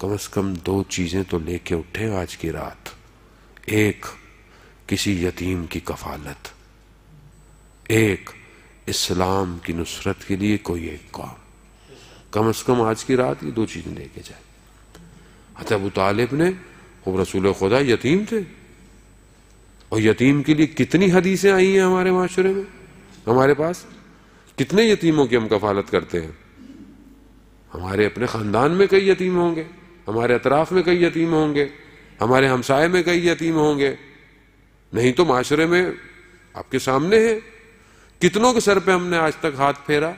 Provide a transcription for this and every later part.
کم از کم 2 چیزیں تو لے کے اٹھیں آج کی رات. ایک کسی یتیم کی کفالت، ایک اسلام کی نصرت کے لیے کوئی ایک کام. کم از کم آج کی رات یہ 2 چیزیں لے کے جائیں. حضرت ابو طالب نے، وہ رسول خدا یتیم تھے، اور یتیم کے لیے کتنی حدیثیں آئی ہیں ہمارے معاشرے میں. ہمارے پاس کتنے یتیموں کی ہم کفالت کرتے ہیں. ہمارے اپنے خاندان میں کئی یتیم ہوں گے، ہمارے اطراف میں کئی یتیم ہوں گے، ہمارے ہمسائے میں کئی یتیم ہوں گے، نہیں تو معاشرے میں آپ کے سامنے ہے. کتنوں کے سر پہ ہم نے آج تک ہاتھ پھیرا،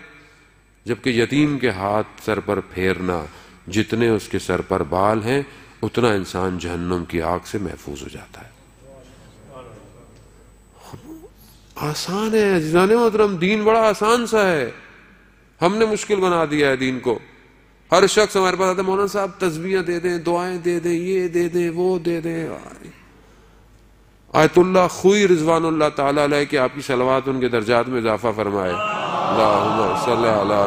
جبکہ یتیم کے ہاتھ سر پر پھیرنا، جتنے اس کے سر پر بال ہیں اتنا انسان جہنم کی آگ سے محفوظ ہو جاتا ہے. آسان ہے عزیزان محترم، دین بڑا آسان سا ہے. ہم نے مشکل بنا دیا ہے دین کو. ہر شخص ہمارے پاس آتا ہے، مولانا صاحب تسبیحیں دے دیں، دعائیں دے دیں، یہ دے دیں، وہ دے دیں. آیت اللہ خوئی رضوان اللہ تعالیٰ علیہ کہ آپ کی صلوات ان کے درجات میں اضافہ فرمائے. اللہم صلی علی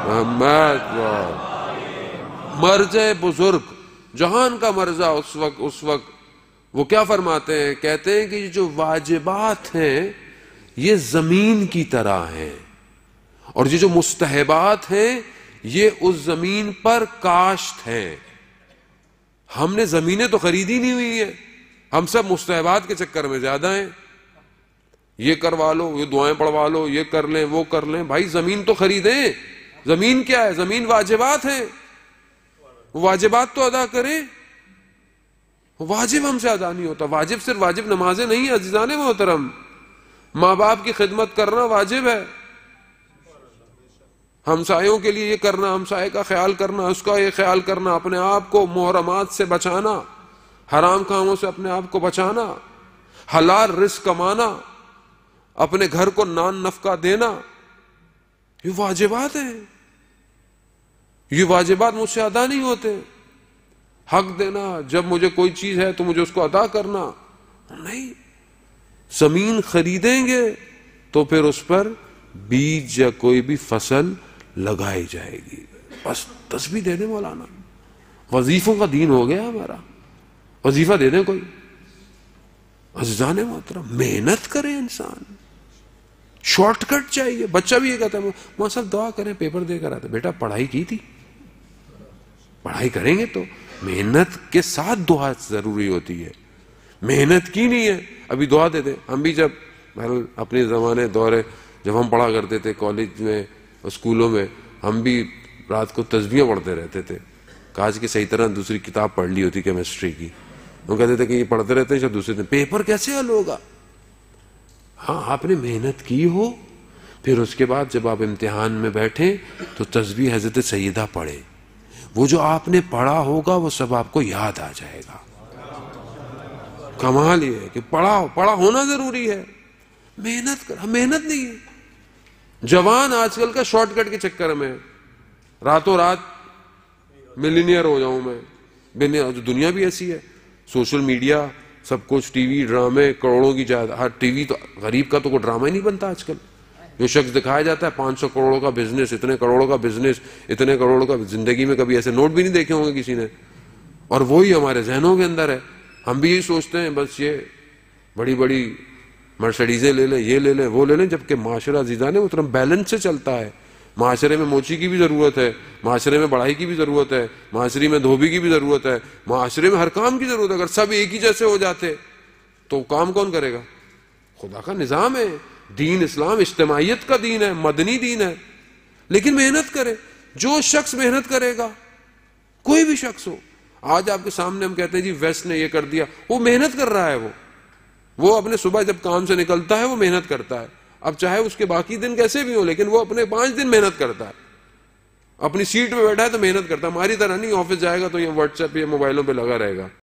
محمد. مرجع بزرگ، جہان کا مرجع اس وقت وہ کیا فرماتے ہیں؟ کہتے ہیں کہ یہ جو واجبات ہیں یہ زمین کی طرح ہیں، اور یہ جو مستحبات ہیں یہ اس زمین پر کاشت ہیں. ہم نے زمینیں تو خریدی نہیں ہوئی ہیں، ہم سب مستحبات کے چکر میں زیادہ ہیں. یہ کروا لو، یہ دعائیں پڑھوا لو، یہ کر لیں، وہ کر لیں. بھائی زمین تو خریدیں. زمین کیا ہے؟ زمین واجبات ہیں، واجبات تو ادا کریں. واجب ہم سے ادا نہیں ہوتا. واجب صرف واجب نمازیں نہیں ہیں عزیزان محترم، ماں باپ کی خدمت کرنا واجب ہے، ہمسایوں کے لیے یہ کرنا، ہمسائے کا خیال کرنا، اس کا یہ خیال کرنا، اپنے آپ کو محرمات سے بچانا، حرام کاموں سے اپنے آپ کو بچانا، حلال رزق کمانا، اپنے گھر کو نان نفقہ دینا، یہ واجبات ہیں. یہ واجبات مجھ سے ادا نہیں ہوتے. حق دینا، جب مجھے کوئی چیز ہے تو مجھے اس کو ادا کرنا نہیں. زمین خریدیں گے تو پھر اس پر بیج یا کوئی بھی فصل لگائی جائے گی. بس تسبیح دے دیں مولانا، وظیفوں کا دین ہو گیا ہمارا. وظیفہ دے دیں کوئی. عزیزان محترم محنت کرے انسان، شارٹ کٹ چاہیے. بچہ بھی یہ کہتا ہے ماں صاحب دعا کریں پیپر دے کر آتے. بیٹا پڑھائی کی تھی؟ پڑھائی کریں گے تو محنت کے ساتھ دعا ضروری ہوتی ہے. محنت کی نہیں ہے ابھی دعا دے دیں. ہم بھی جب اپنے زمانے دورے جب ہم پڑھا کرتے تھے کالج میں اسکولوں میں، ہم بھی رات کو تسبیحیں پڑھتے رہتے تھے. کاش کہ صحیح طرح دوسری کتاب پڑھ لی ہوتی کیمسٹری کی. وہ کہتے تھے کہ یہ پڑھتے رہتے ہیں، شاید دوسرے دن پیپر کیسے حل ہوگا. ہاں آپ نے محنت کی ہو، پھر اس کے بعد جب آپ امتحان میں بیٹھیں تو تسبیح حضرت سیدہ پڑھیں. وہ جو آپ نے پڑھا ہوگا وہ سب آپ کو یاد آ جائے گا. کمال یہ ہے کہ پڑھا ہونا ضروری ہے. محنت کر. محنت نہیں ہے. جوان آج کل کا شارٹ کٹ کے چکر میں راتوں رات ملینئر ہو جاؤں میں. دنیا بھی ایسی ہے، سوشل میڈیا، سب کچھ، ٹی وی، ڈرامے، کروڑوں کی جائیداد. ہر ٹی وی تو غریب کا تو کوئی ڈرامہ ہی نہیں بنتا آج کل. جو شخص دکھایا جاتا ہے 500 کروڑوں کا بزنس، اتنے کروڑوں کا بزنس، اتنے کروڑوں کا، زندگی میں کبھی ایسے نوٹ بھی نہیں دیکھے ہوں گے کسی نے. اور وہی ہمارے ذہنوں کے اندر ہے. ہم بھی یہی سوچتے ہیں بس یہ بڑی بڑی مرسڈیزیں لے لیں، یہ لے لیں، وہ لے لیں. جبکہ معاشرہ عزیزان محترم بیلنس سے چلتا ہے. معاشرے میں موچی کی بھی ضرورت ہے، معاشرے میں بڑھائی کی بھی ضرورت ہے، معاشرے میں دھوبی کی بھی ضرورت ہے، معاشرے میں ہر کام کی ضرورت ہے. اگر سب ایک ہی جیسے ہو جاتے تو کام کون کرے گا؟ خدا کا نظام ہے. دین اسلام اجتماعیت کا دین ہے، مدنی دین ہے. لیکن محنت کرے. جو شخص محنت کرے گا، کوئی بھی شخص ہو. آج آپ کے سامنے ہم کہتے ہیں جی ویسٹ نے یہ کر دیا، وہ محنت کر رہا ہے. وہ اپنے صبح جب کام سے نکلتا ہے وہ محنت کرتا ہے. اب چاہے اس کے باقی دن کیسے بھی ہو، لیکن وہ اپنے 5 دن محنت کرتا ہے. اپنی سیٹ پہ بیٹھا ہے تو محنت کرتا ہے. ہماری طرح نہیں آفس جائے گا تو یہ واٹس ایپ یا موبائلوں پہ لگا رہے گا.